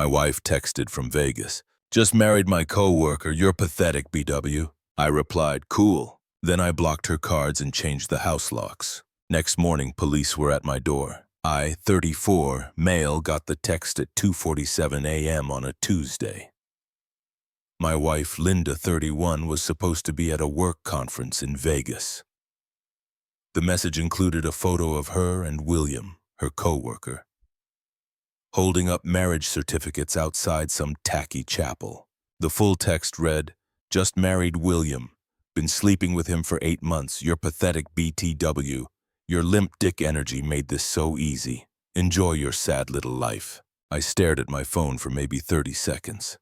My wife texted from Vegas. Just married my coworker, you're pathetic, BW. I replied, cool. Then I blocked her cards and changed the house locks. Next morning, police were at my door. I, 34, male, got the text at 2:47 a.m. on a Tuesday. My wife, Linda, 31, was supposed to be at a work conference in Vegas. The message included a photo of her and William, her coworker, holding up marriage certificates outside some tacky chapel. The full text read, just married William. Been sleeping with him for 8 months. You're pathetic, BTW. Your limp dick energy made this so easy. Enjoy your sad little life. I stared at my phone for maybe 30 seconds.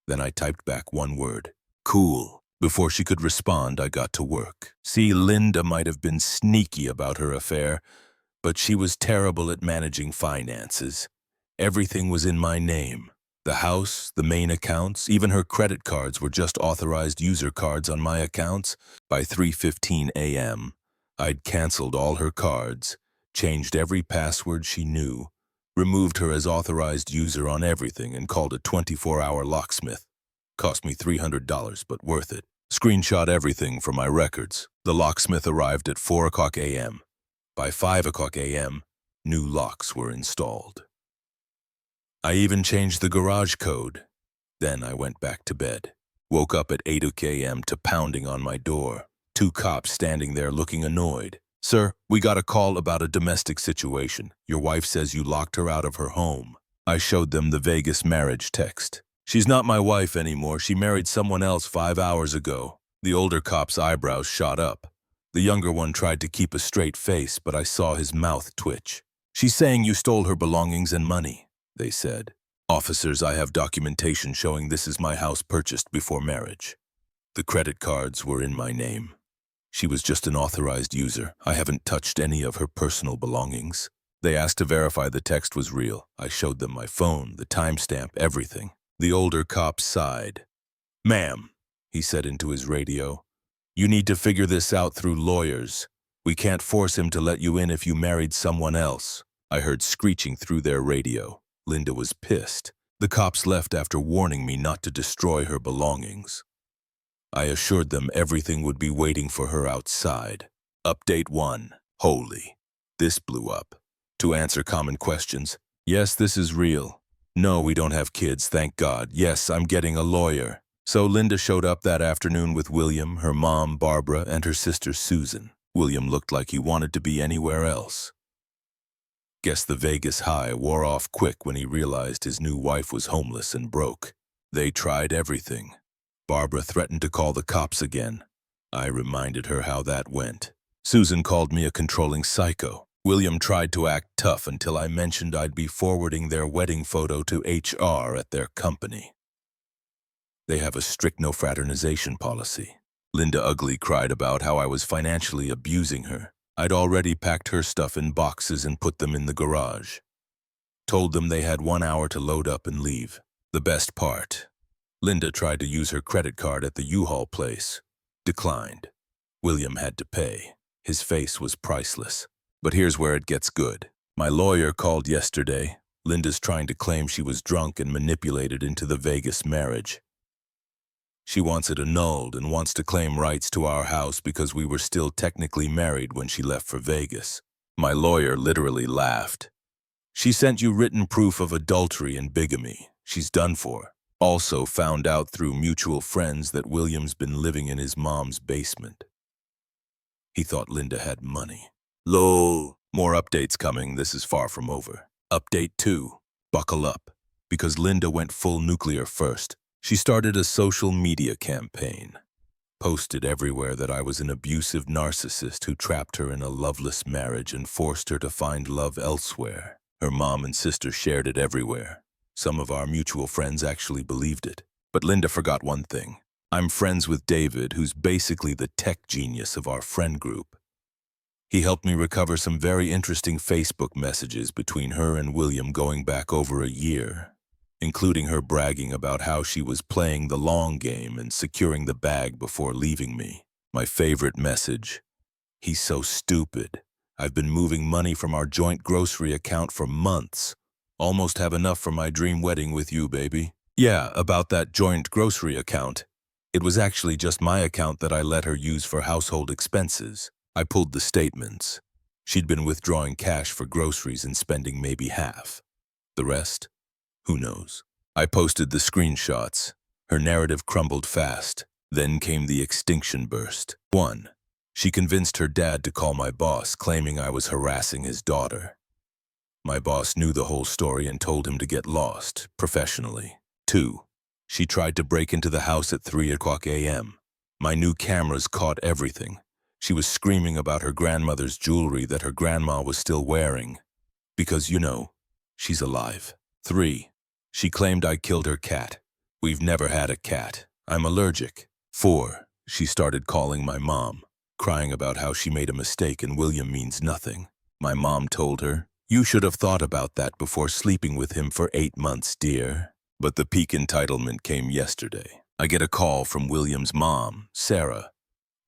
Then I typed back one word, cool. Before she could respond, I got to work. See, Linda might have been sneaky about her affair, but she was terrible at managing finances. Everything was in my name. The house, the main accounts, even her credit cards were just authorized user cards on my accounts. By 3:15 a.m., I'd canceled all her cards, changed every password she knew, removed her as authorized user on everything, and called a 24-hour locksmith. Cost me $300, but worth it. Screenshot everything from my records. The locksmith arrived at 4 o'clock a.m. By 5 o'clock a.m., new locks were installed. I even changed the garage code. Then I went back to bed. Woke up at 8 a.m. to pounding on my door. 2 cops standing there looking annoyed. Sir, we got a call about a domestic situation. Your wife says you locked her out of her home. I showed them the Vegas marriage text. She's not my wife anymore. She married someone else 5 hours ago. The older cop's eyebrows shot up. The younger one tried to keep a straight face, but I saw his mouth twitch. She's saying you stole her belongings and money, they said. Officers, I have documentation showing this is my house purchased before marriage. The credit cards were in my name. She was just an authorized user. I haven't touched any of her personal belongings. They asked to verify the text was real. I showed them my phone, the timestamp, everything. The older cop sighed. Ma'am, he said into his radio, you need to figure this out through lawyers. We can't force him to let you in if you married someone else. I heard screeching through their radio. Linda was pissed. The cops left after warning me not to destroy her belongings. I assured them everything would be waiting for her outside. Update 1. Holy. This blew up. To answer common questions, yes, this is real. No, we don't have kids, thank God. Yes, I'm getting a lawyer. So Linda showed up that afternoon with William, her mom, Barbara, and her sister, Susan. William looked like he wanted to be anywhere else. Guess the Vegas high wore off quick when he realized his new wife was homeless and broke. They tried everything. Barbara threatened to call the cops again. I reminded her how that went. Susan called me a controlling psycho. William tried to act tough until I mentioned I'd be forwarding their wedding photo to HR at their company. They have a strict no fraternization policy. Linda ugly cried about how I was financially abusing her. I'd already packed her stuff in boxes and put them in the garage. Told them they had 1 hour to load up and leave. The best part, Linda tried to use her credit card at the U-Haul place. Declined. William had to pay. His face was priceless. But here's where it gets good. My lawyer called yesterday. Linda's trying to claim she was drunk and manipulated into the Vegas marriage. She wants it annulled and wants to claim rights to our house because we were still technically married when she left for Vegas. My lawyer literally laughed. She sent you written proof of adultery and bigamy. She's done for. Also found out through mutual friends that William's been living in his mom's basement. He thought Linda had money. Lol. More updates coming. This is far from over. Update 2. Buckle up. Because Linda went full nuclear first. She started a social media campaign. Posted everywhere that I was an abusive narcissist who trapped her in a loveless marriage and forced her to find love elsewhere. Her mom and sister shared it everywhere. Some of our mutual friends actually believed it. But Linda forgot one thing. I'm friends with David, who's basically the tech genius of our friend group. He helped me recover some very interesting Facebook messages between her and William going back over a year, including her bragging about how she was playing the long game and securing the bag before leaving me. My favorite message, he's so stupid. I've been moving money from our joint grocery account for months. Almost have enough for my dream wedding with you, baby. Yeah, about that joint grocery account. It was actually just my account that I let her use for household expenses. I pulled the statements. She'd been withdrawing cash for groceries and spending maybe half. The rest? Who knows? I posted the screenshots. Her narrative crumbled fast. Then came the extinction burst. 1. She convinced her dad to call my boss, claiming I was harassing his daughter. My boss knew the whole story and told him to get lost, professionally. 2. She tried to break into the house at 3:00 a.m. My new cameras caught everything. She was screaming about her grandmother's jewelry that her grandma was still wearing. Because, she's alive. 3. She claimed I killed her cat. We've never had a cat. I'm allergic. 4. She started calling my mom, crying about how she made a mistake and William means nothing. My mom told her, "You should have thought about that before sleeping with him for 8 months, dear." But the peak entitlement came yesterday. I get a call from William's mom, Sarah.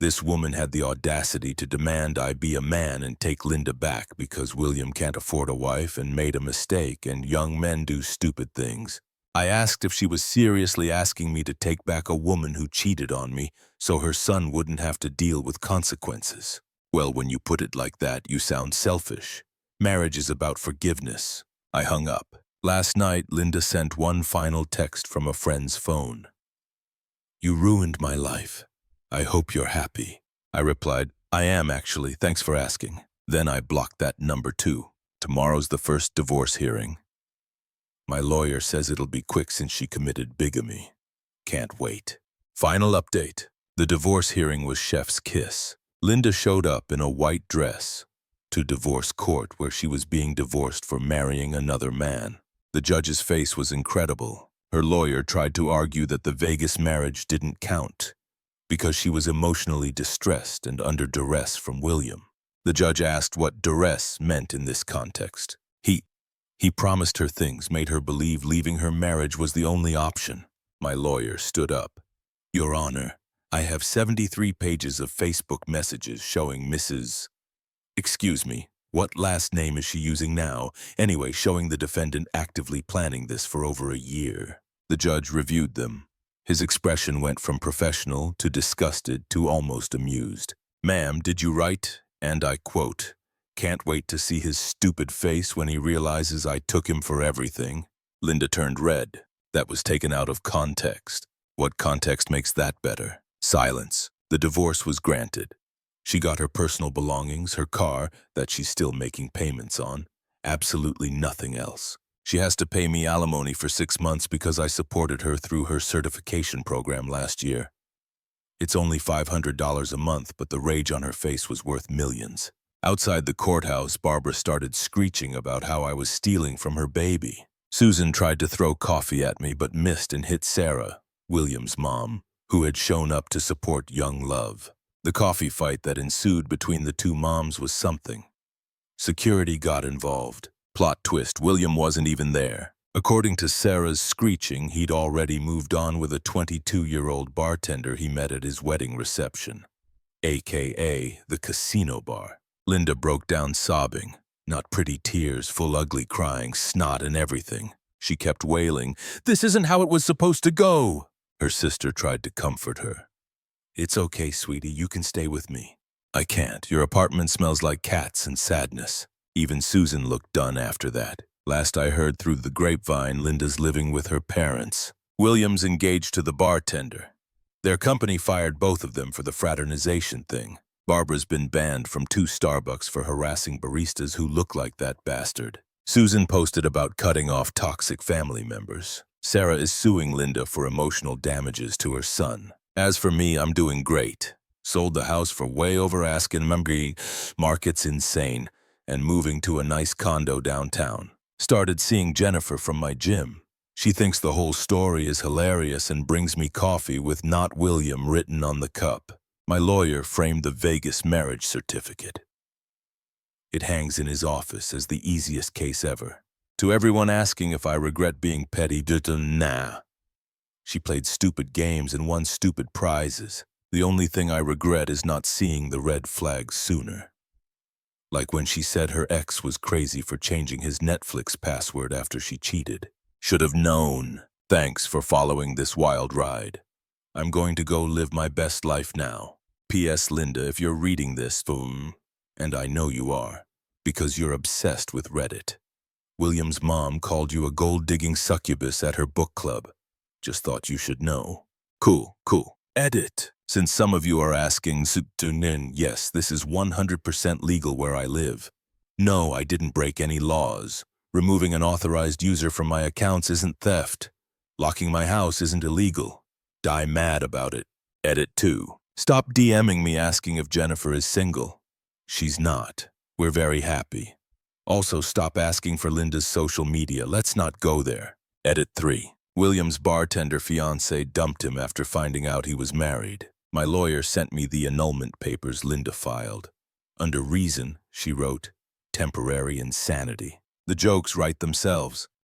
This woman had the audacity to demand I be a man and take Linda back because William can't afford a wife and made a mistake and young men do stupid things. I asked if she was seriously asking me to take back a woman who cheated on me so her son wouldn't have to deal with consequences. Well, when you put it like that, you sound selfish. Marriage is about forgiveness. I hung up. Last night, Linda sent one final text from a friend's phone. "You ruined my life. I hope you're happy." I replied, "I am actually, thanks for asking." Then I blocked that number too. Tomorrow's the first divorce hearing. My lawyer says it'll be quick since she committed bigamy. Can't wait. Final update. The divorce hearing was chef's kiss. Linda showed up in a white dress to divorce court where she was being divorced for marrying another man. The judge's face was incredible. Her lawyer tried to argue that the Vegas marriage didn't count because she was emotionally distressed and under duress from William. The judge asked what duress meant in this context. He promised her things, made her believe leaving her marriage was the only option. My lawyer stood up. "Your Honor, I have 73 pages of Facebook messages showing Mrs. Excuse me, what last name is she using now? Anyway, showing the defendant actively planning this for over a year." The judge reviewed them. His expression went from professional to disgusted to almost amused. "Ma'am, did you write?" And I quote, "Can't wait to see his stupid face when he realizes I took him for everything." Linda turned red. That was taken out of context. What context makes that better? Silence. The divorce was granted. She got her personal belongings, her car, that she's still making payments on. Absolutely nothing else. She has to pay me alimony for 6 months because I supported her through her certification program last year. It's only $500 a month, but the rage on her face was worth millions. Outside the courthouse, Barbara started screeching about how I was stealing from her baby. Susan tried to throw coffee at me but missed and hit Sarah, William's mom, who had shown up to support young love. The coffee fight that ensued between the two moms was something. Security got involved. Plot twist, William wasn't even there. According to Sarah's screeching, he'd already moved on with a 22-year-old bartender he met at his wedding reception, aka the casino bar. Linda broke down sobbing, not pretty tears, full ugly crying, snot and everything. She kept wailing, "This isn't how it was supposed to go." Her sister tried to comfort her. "It's okay, sweetie, you can stay with me." "I can't. Your apartment smells like cats and sadness." Even Susan looked done after that. Last I heard through the grapevine, Linda's living with her parents. William's engaged to the bartender. Their company fired both of them for the fraternization thing. Barbara's been banned from 2 Starbucks for harassing baristas who look like that bastard. Susan posted about cutting off toxic family members. Sarah is suing Linda for emotional damages to her son. As for me, I'm doing great. Sold the house for way over asking. Market's insane. And moving to a nice condo downtown. Started seeing Jennifer from my gym. She thinks the whole story is hilarious and brings me coffee with "Not William" written on the cup. My lawyer framed the Vegas marriage certificate. It hangs in his office as the easiest case ever. To everyone asking if I regret being petty, nah. She played stupid games and won stupid prizes. The only thing I regret is not seeing the red flags sooner. Like when she said her ex was crazy for changing his Netflix password after she cheated. Should have known. Thanks for following this wild ride. I'm going to go live my best life now. P.S. Linda, if you're reading this, and I know you are, because you're obsessed with Reddit. William's mom called you a gold-digging succubus at her book club. Just thought you should know. Cool. Edit. Since some of you are asking, yes, this is 100% legal where I live. No, I didn't break any laws. Removing an authorized user from my accounts isn't theft. Locking my house isn't illegal. Die mad about it. Edit 2. Stop DMing me asking if Jennifer is single. She's not. We're very happy. Also, stop asking for Linda's social media. Let's not go there. Edit 3. William's bartender fiance dumped him after finding out he was married. My lawyer sent me the annulment papers Linda filed. Under reason, she wrote, temporary insanity. The jokes write themselves.